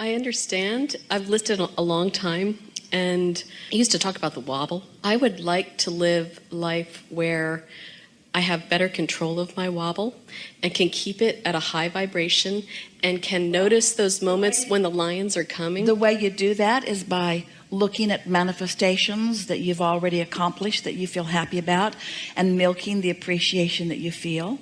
I understand. I've lived it a long time, and I used to talk about the wobble. I would like to live life where I have better control of my wobble and can keep it at a high vibration and can notice those moments when the lions are coming. The way you do that is by looking at manifestations that you've already accomplished that you feel happy about and milking the appreciation that you feel,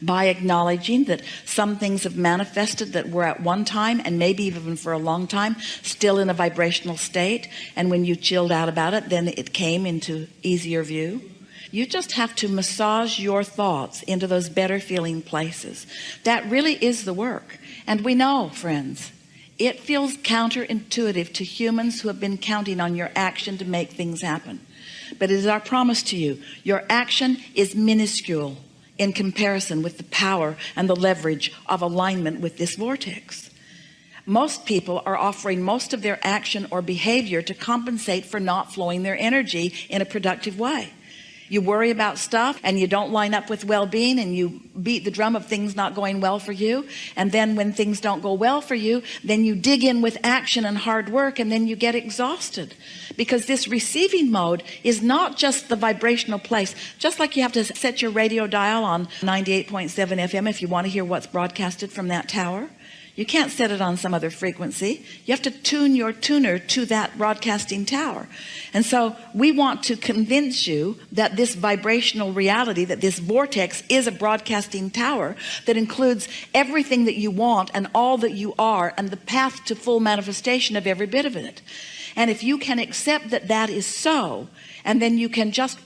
by acknowledging that some things have manifested that were at one time and maybe even for a long time still in a vibrational state, and when you chilled out about it, then it came into easier view. You just have to massage your thoughts into those better feeling places. That really is the work. And we know, friends, it feels counterintuitive to humans who have been counting on your action to make things happen. But it is our promise to you, your action is minuscule in comparison with the power and the leverage of alignment with this vortex. Most people are offering most of their action or behavior to compensate for not flowing their energy in a productive way. You worry about stuff and you don't line up with well-being, and you beat the drum of things not going well for you, and then when things don't go well for you, then you dig in with action and hard work, and then you get exhausted, because this receiving mode is not just the vibrational place. Just like you have to set your radio dial on 98.7 FM if you want to hear what's broadcasted from that tower. You can't set it on some other frequency. You have to tune your tuner to that broadcasting tower. And so we want to convince you that this vibrational reality, that this vortex is a broadcasting tower that includes everything that you want and all that you are, and the path to full manifestation of every bit of it. And if you can accept that that is so, and then you can just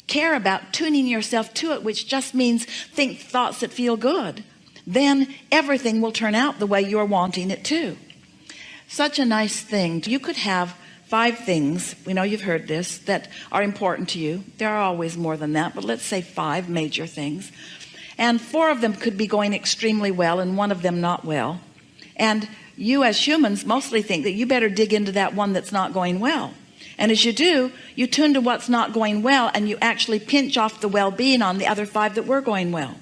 care about tuning yourself to it, which just means think thoughts that feel good, then everything will turn out the way you're wanting it to. Such a nice thing. You could have 5 things, we know you've heard this, that are important to you. There are always more than that, but let's say 5 major things. And 4 of them could be going extremely well and 1 of them not well. And you as humans mostly think that you better dig into that one that's not going well. And as you do, you tune to what's not going well, and you actually pinch off the well-being on the other 5 that were going well.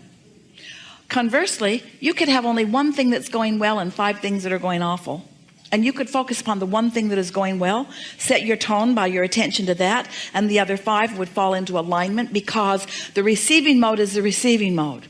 Conversely, you could have only 1 thing that's going well and 5 things that are going awful. And you could focus upon the 1 thing that is going well, set your tone by your attention to that, and the other 5 would fall into alignment, because the receiving mode is the receiving mode.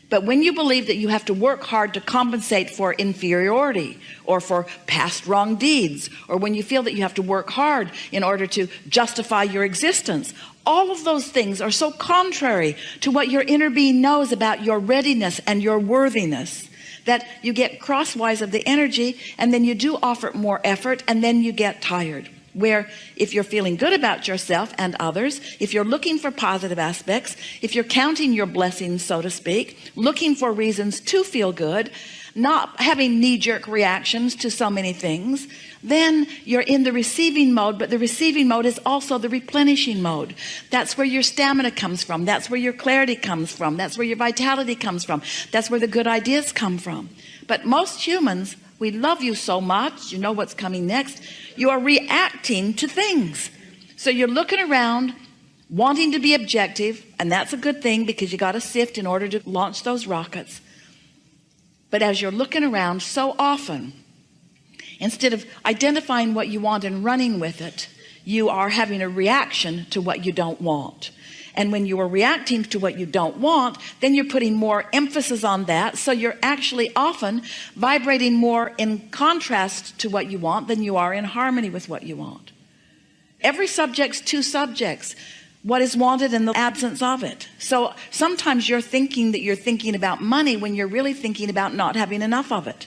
But when you believe that you have to work hard to compensate for inferiority or for past wrong deeds, or when you feel that you have to work hard in order to justify your existence, all of those things are so contrary to what your inner being knows about your readiness and your worthiness, that you get crosswise of the energy, and then you do offer more effort, and then you get tired. Where if you're feeling good about yourself and others, if you're looking for positive aspects, if you're counting your blessings, so to speak, looking for reasons to feel good, not having knee-jerk reactions to so many things, then you're in the receiving mode. But the receiving mode is also the replenishing mode. That's where your stamina comes from. That's where your clarity comes from. That's where your vitality comes from. That's where the good ideas come from. But most humans, we love you so much, you know what's coming next. You are reacting to things. So you're looking around, wanting to be objective, and that's a good thing, because you got to sift in order to launch those rockets. But as you're looking around, so often, instead of identifying what you want and running with it, you are having a reaction to what you don't want. And when you are reacting to what you don't want, then you're putting more emphasis on that. So you're actually often vibrating more in contrast to what you want than you are in harmony with what you want. Every subject's 2 subjects: what is wanted and the absence of it. So sometimes you're thinking that you're thinking about money when you're really thinking about not having enough of it.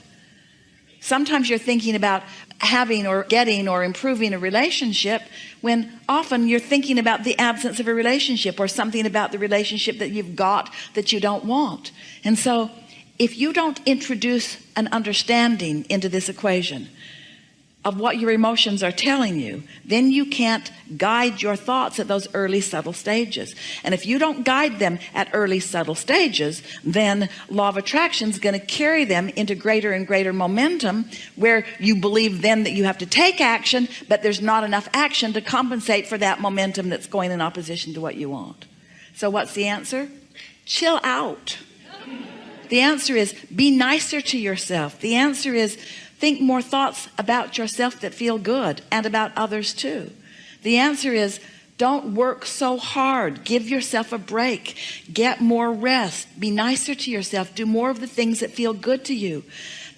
Sometimes you're thinking about having or getting or improving a relationship, when often you're thinking about the absence of a relationship, or something about the relationship that you've got that you don't want. And so if you don't introduce an understanding into this equation of what your emotions are telling you, then you can't guide your thoughts at those early subtle stages. And if you don't guide them at early subtle stages, then law of attraction is going to carry them into greater and greater momentum, where you believe then that you have to take action, but there's not enough action to compensate for that momentum that's going in opposition to what you want. So what's the answer? Chill out. The answer is be nicer to yourself. The answer is think more thoughts about yourself that feel good and about others too? The answer is, don't work so hard. Give yourself a break. Get more rest. Be nicer to yourself. Do more of the things that feel good to you.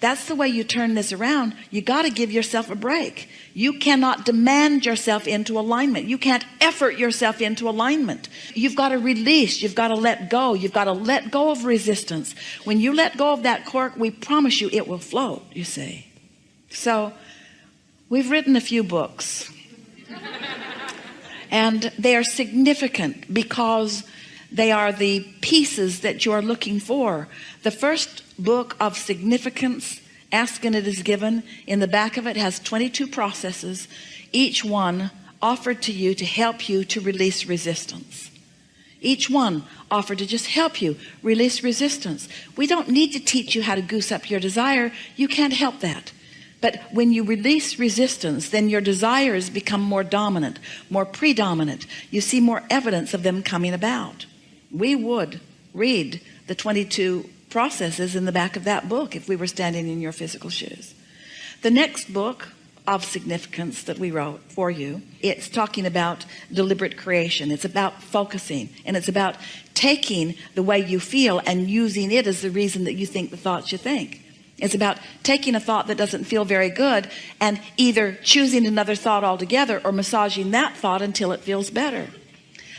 That's the way you turn this around. You got to give yourself a break. You cannot demand yourself into alignment. You can't effort yourself into alignment. You've got to release. You've got to let go. You've got to let go of resistance. When you let go of that cork, we promise you it will float, you see. So we've written a few books. And they are significant because they are the pieces that you are looking for. The first book of significance, Ask and It Is Given, in the back of it has 22 processes, each one offered to you to help you to release resistance. Each one offered to just help you release resistance. We don't need to teach you how to goose up your desire. You can't help that. But when you release resistance, then your desires become more dominant, more predominant. You see more evidence of them coming about. We would read the 22 processes in the back of that book if we were standing in your physical shoes. The next book of significance that we wrote for you, it's talking about deliberate creation. It's about focusing, and it's about taking the way you feel and using it as the reason that you think the thoughts you think. It's about taking a thought that doesn't feel very good and either choosing another thought altogether or massaging that thought until it feels better.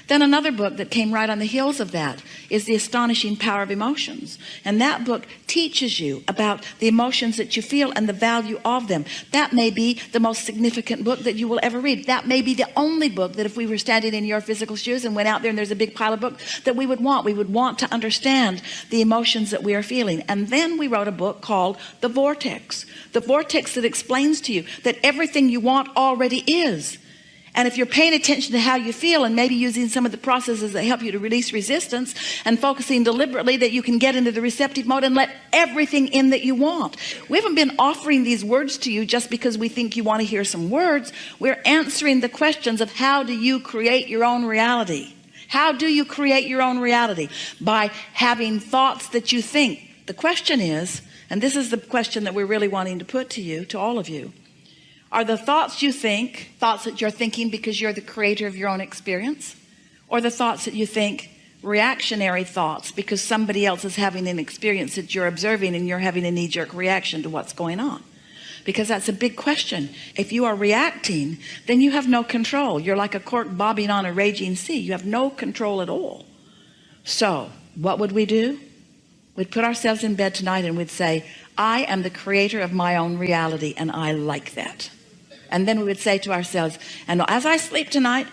Then another book that came right on the heels of that is The Astonishing Power of Emotions. And that book teaches you about the emotions that you feel and the value of them. That may be the most significant book that you will ever read. That may be the only book that if we were standing in your physical shoes and went out there and there's a big pile of books that we would want. We would want to understand the emotions that we are feeling. And then we wrote a book called The Vortex. The Vortex that explains to you that everything you want already is. And if you're paying attention to how you feel and maybe using some of the processes that help you to release resistance and focusing deliberately, that you can get into the receptive mode and let everything in that you want. We haven't been offering these words to you just because we think you want to hear some words. We're answering the questions of how do you create your own reality? How do you create your own reality? By having thoughts that you think. The question is, and this is the question that we're really wanting to put to you, to all of you, are the thoughts you think thoughts that you're thinking because you're the creator of your own experience, or the thoughts that you think reactionary thoughts because somebody else is having an experience that you're observing and you're having a knee-jerk reaction to what's going on? Because that's a big question. If you are reacting, then you have no control. You're like a cork bobbing on a raging sea. You have no control at all. So what would we do? We'd put ourselves in bed tonight and we'd say, I am the creator of my own reality, and I like that. And then we would say to ourselves, and as I sleep tonight,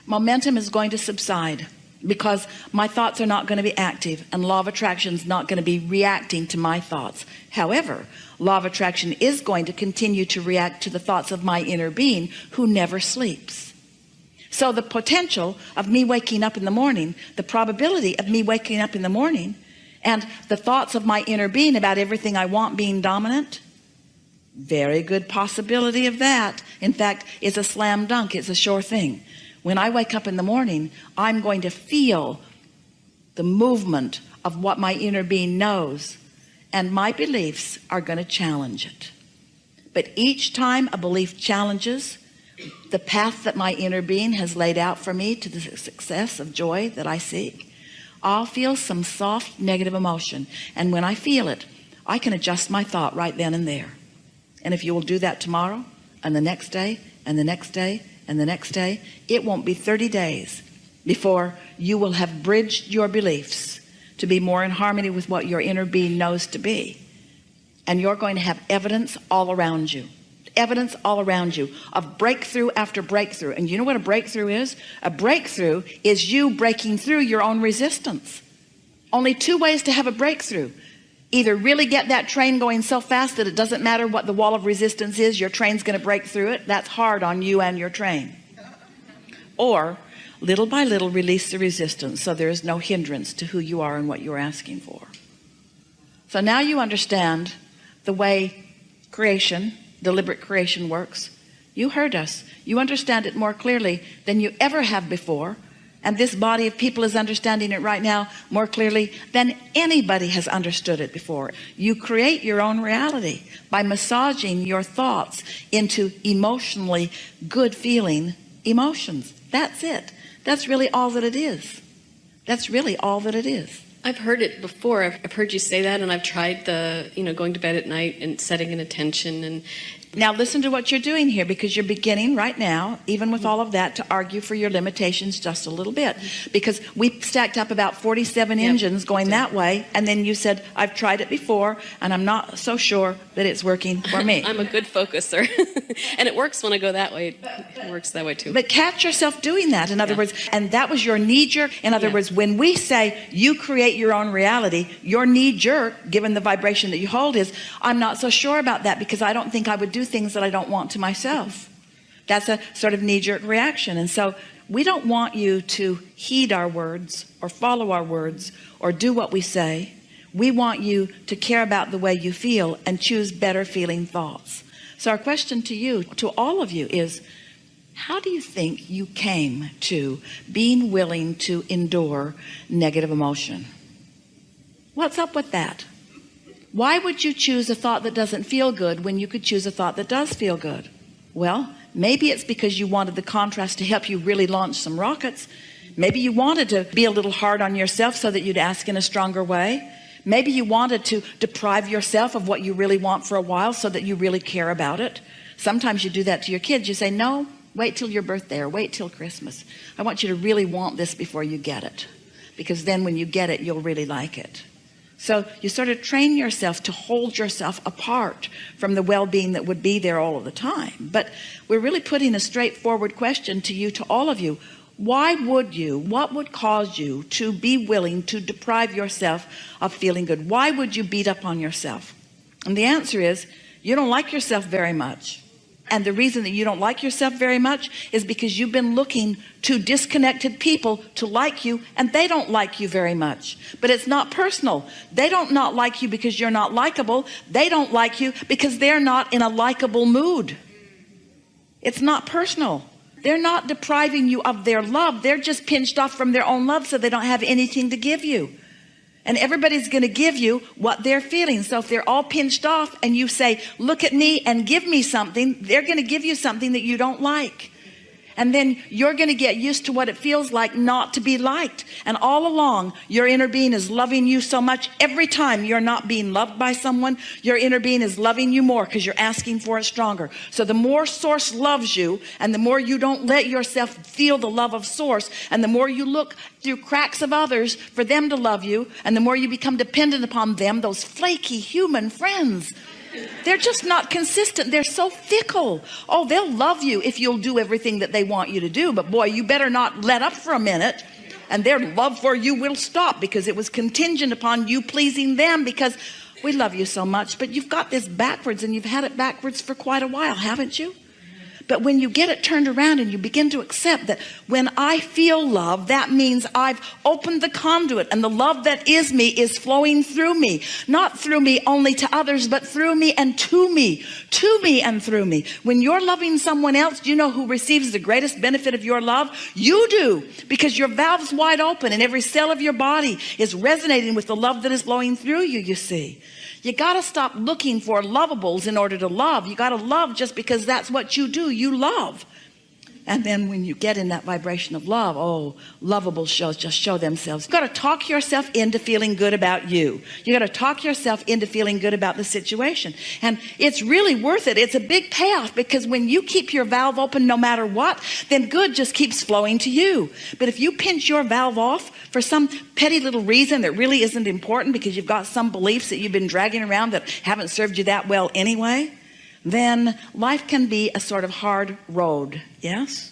momentum is going to subside because my thoughts are not going to be active, and law of attraction is not going to be reacting to my thoughts. However, law of attraction is going to continue to react to the thoughts of my inner being who never sleeps. So the potential of me waking up in the morning, the probability of me waking up in the morning, and the thoughts of my inner being about everything I want being dominant, very good possibility of that. In fact, it's a slam dunk. It's a sure thing. When I wake up in the morning, I'm going to feel the movement of what my inner being knows, and my beliefs are going to challenge it. But each time a belief challenges the path that my inner being has laid out for me to the success of joy that I seek, I'll feel some soft negative emotion. And when I feel it, I can adjust my thought right then and there. And if you will do that tomorrow and the next day and the next day and the next day, it won't be 30 days before you will have bridged your beliefs to be more in harmony with what your inner being knows to be. And you're going to have evidence all around you. Evidence all around you of breakthrough after breakthrough. And you know what a breakthrough is? A breakthrough is you breaking through your own resistance. Only two ways to have a breakthrough. Either really get that train going so fast that it doesn't matter what the wall of resistance is, your train's going to break through it. That's hard on you and your train. Or little by little release the resistance so there is no hindrance to who you are and what you're asking for. So now you understand the way creation, deliberate creation, works. You heard us. You understand it more clearly than you ever have before, And this body of people is understanding it right now more clearly than anybody has understood it before. You create your own reality by massaging your thoughts into emotionally good feeling emotions. That's it. That's really all that it is. That's really all that it is. I've heard it before. I've heard you say that, and I've tried the, going to bed at night and setting an intention. And now listen to what you're doing here, because you're beginning right now, even with all of that, to argue for your limitations just a little bit, because we stacked up about 47 engines going that way, and then you said, I've tried it before and I'm not so sure that it's working for me. I'm a good focuser. And it works when I go that way. It works that way too. But catch yourself doing that, in other words, and that was your knee-jerk. In other words, when we say you create your own reality, your knee-jerk, given the vibration that you hold, is I'm not so sure about that, because I don't think I would do things that I don't want to myself. That's a sort of knee-jerk reaction. And so we don't want you to heed our words or follow our words or do what we say. We want you to care about the way you feel and choose better feeling thoughts. So our question to you, to all of you, is how do you think you came to being willing to endure negative emotion? What's up with that? Why would you choose a thought that doesn't feel good when you could choose a thought that does feel good? Well, maybe it's because you wanted the contrast to help you really launch some rockets. Maybe you wanted to be a little hard on yourself so that you'd ask in a stronger way. Maybe you wanted to deprive yourself of what you really want for a while so that you really care about it. Sometimes you do that to your kids. You say, no, wait till your birthday or wait till Christmas. I want you to really want this before you get it, because then when you get it, you'll really like it. So you sort of train yourself to hold yourself apart from the well-being that would be there all of the time. But we're really putting a straightforward question to you, to all of you. Why would you, what would cause you to be willing to deprive yourself of feeling good? Why would you beat up on yourself? And the answer is, you don't like yourself very much. And the reason that you don't like yourself very much is because you've been looking to disconnected people to like you, and they don't like you very much. But it's not personal. They don't not like you because you're not likable. They don't like you because they're not in a likable mood. It's not personal. They're not depriving you of their love. They're just pinched off from their own love, so they don't have anything to give you. And everybody's going to give you what they're feeling. So if they're all pinched off and you say, look at me and give me something, they're going to give you something that you don't like. And then you're going to get used to what it feels like not to be liked. And all along, your inner being is loving you so much. Every time you're not being loved by someone, your inner being is loving you more because you're asking for it stronger. So the more Source loves you, and the more you don't let yourself feel the love of Source, and the more you look through cracks of others for them to love you, and the more you become dependent upon them, those flaky human friends, they're just not consistent. They're so fickle. Oh, they'll love you if you'll do everything that they want you to do. But boy, you better not let up for a minute, and their love for you will stop because it was contingent upon you pleasing them, because we love you so much. But you've got this backwards, and you've had it backwards for quite a while, haven't you? But when you get it turned around and you begin to accept that when I feel love, that means I've opened the conduit, and the love that is me is flowing through me, not through me only to others, but through me and to me and through me. When you're loving someone else, do you know who receives the greatest benefit of your love? You do, because your valve's wide open and every cell of your body is resonating with the love that is flowing through you, you see. You got to stop looking for lovables in order to love. You got to love just because that's what you do. You love. And then when you get in that vibration of love, oh, lovable shows just show themselves. You got to talk yourself into feeling good about you. You got to talk yourself into feeling good about the situation. And it's really worth it. It's a big payoff, because when you keep your valve open no matter what, then good just keeps flowing to you. But if you pinch your valve off for some petty little reason that really isn't important, because you've got some beliefs that you've been dragging around that haven't served you that well anyway, then life can be a sort of hard road. Yes?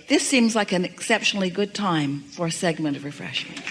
This seems like an exceptionally good time for a segment of refreshment.